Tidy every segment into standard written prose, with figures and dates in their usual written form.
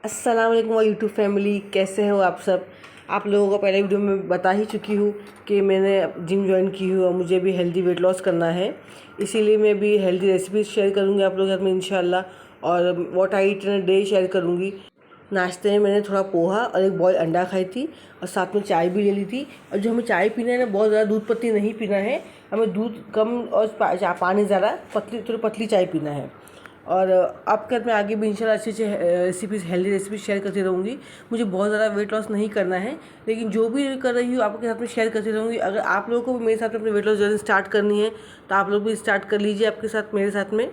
अस्सलाम वालेकुम YouTube family, कैसे हो आप सब। आप लोगों को पहले वीडियो में बता ही चुकी हूँ कि मैंने जिम ज्वाइन की हूँ और मुझे भी हेल्दी वेट लॉस करना है। इसीलिए मैं भी हेल्दी रेसिपीज शेयर करूँगी आप लोगों के साथ में इंशाल्लाह। और what I eat in a day share करूँगी। नाश्ते में मैंने थोड़ा पोहा और एक बॉयल अंडा खाई थी और साथ में चाय भी ले ली थी। और जो हमें चाय पीना है ना, बहुत ज़्यादा दूध पत्ती नहीं पीना है, हमें दूध कम और पानी ज़्यादा, थोड़ी पतली चाय पीना है। और आपके साथ मैं आगे भी इंशाल्लाह अच्छी अच्छी रेसिपीज़, हेल्दी रेसिपीज़ शेयर करती रहूँगी। मुझे बहुत ज़्यादा वेट लॉस नहीं करना है, लेकिन जो भी कर रही हूँ आपके साथ में शेयर करती रहूँगी। अगर आप लोगों को भी मेरे साथ में अपनी वेट लॉस जर्नी स्टार्ट करनी है तो आप लोग भी स्टार्ट कर लीजिए आपके साथ, मेरे साथ में।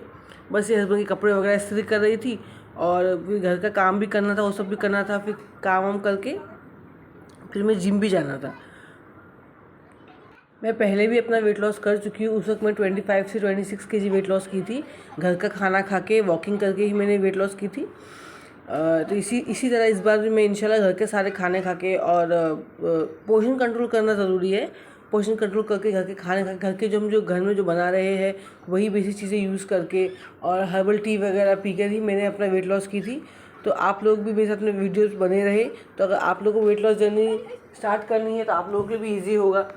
बस ये हस्बैंड के कपड़े वगैरह इस्त्री कर रही थी और फिर घर का काम भी करना था, वो सब भी करना था। फिर काम वाम करके फिर मैं जिम भी जाना था। मैं पहले भी अपना वेट लॉस कर चुकी हूँ। उस वक्त मैं 25 से 26 केजी वेट लॉस की थी। घर का खाना खा के, वॉकिंग करके ही मैंने वेट लॉस की थी। तो इसी तरह इस बार भी मैं इंशाल्लाह घर के सारे खाने खा के, और पोर्शन कंट्रोल करना ज़रूरी है। पोर्शन कंट्रोल करके घर के खाने खा, घर के जो घर में जो बना रहे हैं वही बेसिक चीज़ें यूज़ करके और हर्बल टी वगैरह पी कर ही मैंने अपना वेट लॉस की थी। तो आप लोग भी मेरे साथ में वीडियोज़ बने रहे, तो अगर आप लोगों को वेट लॉस जर्नी स्टार्ट करनी है तो आप लोगों के लिए भी ईजी होगा।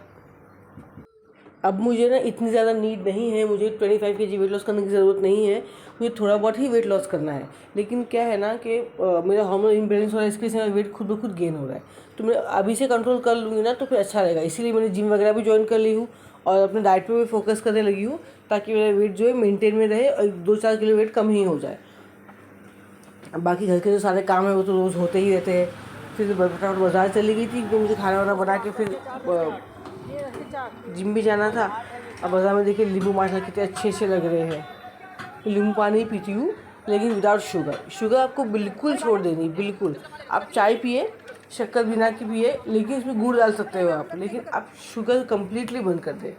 अब मुझे ना इतनी ज़्यादा नीड नहीं है, मुझे 25 केजी वेट लॉस करने की ज़रूरत नहीं है। मुझे थोड़ा बहुत ही वेट लॉस करना है। लेकिन क्या है ना कि मेरा हार्मोन इम्बैलेंस हो रहा है, इसके से मेरा वेट खुद ब खुद गेन हो रहा है। तो मैं अभी से कंट्रोल कर लूँगी ना तो फिर अच्छा रहेगा। इसीलिए मैंने जिम वगैरह भी ज्वाइन कर ली हूँ और अपने डाइट पे भी फोकस करने लगी हूँ, ताकि मेरा वेट जो है मेंटेन में रहे और 2-4 किलो वेट कम ही हो जाए। बाकी घर के जो सारे काम है वो तो रोज़ होते ही रहते हैं। फिर फटाफट बाज़ार चली गई थी क्योंकि मुझे खाना वाना बना के फिर जिम भी जाना था। अब बाज़ार में देखिए नींबू माशाल्लाह कितने अच्छे अच्छे लग रहे हैं। नींबू पानी ही पीती हूँ, लेकिन विदाउट शुगर। शुगर आपको बिल्कुल छोड़ देनी, बिल्कुल। आप चाय पिए, शक्कर बिना की पिए, लेकिन इसमें गुड़ डाल सकते हो आप, लेकिन आप शुगर कम्प्लीटली बंद कर दें।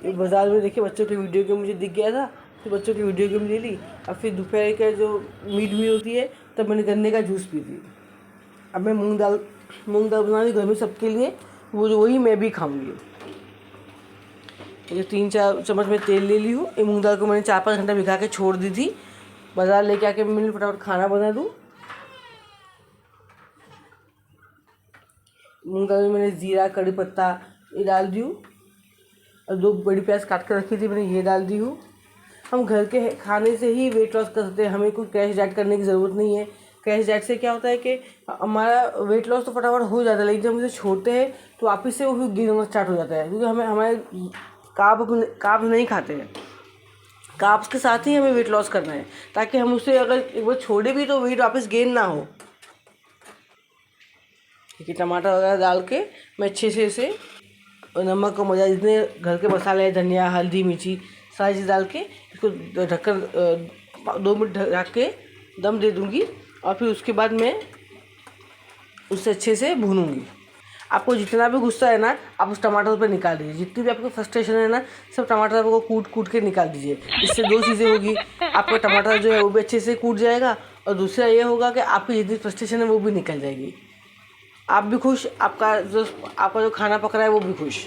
ये बाज़ार में देखिए बच्चों के वीडियो गेम मुझे दिख गया था, तो बच्चों की वीडियो गेम ले ली। अब फिर दोपहर का जो मीट मील होती है तब मैंने गन्ने का जूस पी दी। अब मैं मूंग दाल बना ली घर में सबके लिए, वही मैं भी खाऊंगी। ये 3-4 चम्मच में तेल ले ली हूँ। ये मूंग दाल को मैंने 4-5 घंटा भिगा के छोड़ दी थी। बाज़ार लेके आके मैंने फटाफट खाना बना दूँ। मूंग दाल में मैंने ज़ीरा, कड़ी पत्ता ये डाल दी हूँ और 2 बड़ी प्याज काट कर रखी थी मैंने, ये डाल दी हूँ। हम घर के खाने से ही वेट लॉस कर सकते हैं, हमें कोई क्रैश डाइट करने की ज़रूरत नहीं है। क्रैश डाइट से क्या होता है कि हमारा वेट लॉस तो फटाफट हो जाता है, लेकिन जब हम इसे छोड़ते हैं तो वापस से वो गेन होना स्टार्ट हो जाता है, क्योंकि हमारे कार्ब्स नहीं खाते हैं। कार्ब्स के साथ ही हमें वेट लॉस करना है, ताकि हम उसे अगर एक बार छोड़े भी तो वेट वापस गेन ना हो। देखिए टमाटर वगैरह डाल के मैं अच्छे से इसे, नमक को मज़ा, जितने घर के मसाले हैं, धनिया, हल्दी, मिर्ची, सारी चीज़ डाल के इसको ढककर 2 मिनट ढक के दम दे दूँगी। और फिर उसके बाद मैं उससे अच्छे से भूनूँगी। आपको जितना भी गुस्सा है ना, आप उस टमाटर पर निकाल दीजिए। जितनी भी आपको फ्रस्ट्रेशन है ना, सब टमाटर को कूट के निकाल दीजिए। इससे 2 चीज़ें होगी, आपका टमाटर जो है वो भी अच्छे से कूट जाएगा, और दूसरा ये होगा कि आपकी जितनी फ्रस्ट्रेशन है वो भी निकल जाएगी। आप भी खुश, आपका जो खाना पक रहा है वो भी खुश।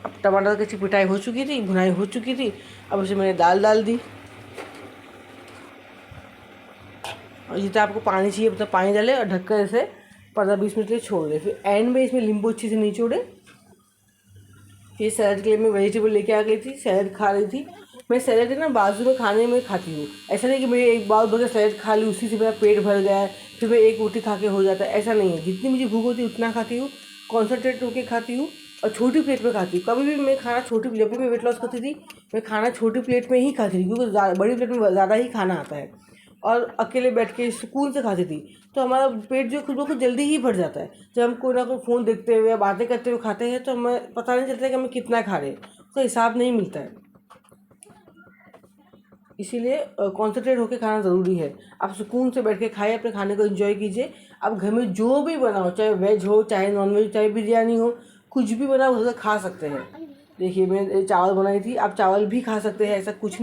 अब टमाटर की पिटाई हो चुकी थी, भुनाई हो चुकी थी। अब उसे मैंने दाल डाल दी, और जितना आपको पानी चाहिए उतना पानी डालें और ढककर इसे 15-20 मिनट के लिए छोड़ दें। फिर एंड में इसमें नींबू अच्छे से निचोड़े। ये सैलड के लिए मैं वेजिटेबल लेके आ गई थी, सैलड खा रही थी। मैं सैलड ना बाजू में खाने में खाती हूँ। ऐसा नहीं कि मैं एक बाउल भर के सैलड खा ली, उसी से मेरा पेट भर गया है, फिर मैं एक रोटी खा के हो जाता है, ऐसा नहीं है। जितनी मुझे भूख होती है उतना खाती हूँ, कॉन्सनट्रेट होकर खाती हूँ और छोटी प्लेट में खाती हूँ। कभी भी मैं खाना जब भी मैं वेट लॉस करती थी, मैं खाना छोटी प्लेट में ही खाती थी, क्योंकि बड़ी प्लेट में ज़्यादा ही खाना आता है, और अकेले बैठ के सुकून से खाती थी। तो हमारा पेट जो खुद ब खुद जल्दी ही भर जाता है। जब हम कोई ना कोई फ़ोन देखते हुए या बातें करते हुए खाते हैं तो हमें पता नहीं चलता कि हमें कितना खा रहे हैं, उसका हिसाब नहीं मिलता है। इसीलिए कॉन्सेंट्रेट होकर खाना ज़रूरी है। आप सुकून से बैठ के खाइए, अपने खाने को एंजॉय कीजिए। आप घर में जो भी बनाओ, चाहे वेज हो, चाहे नॉन वेज, चाहे बिरयानी हो, कुछ भी बनाओ उसे खा सकते हैं। देखिए मैं चावल बनाई थी, आप चावल भी खा सकते हैं, ऐसा कुछ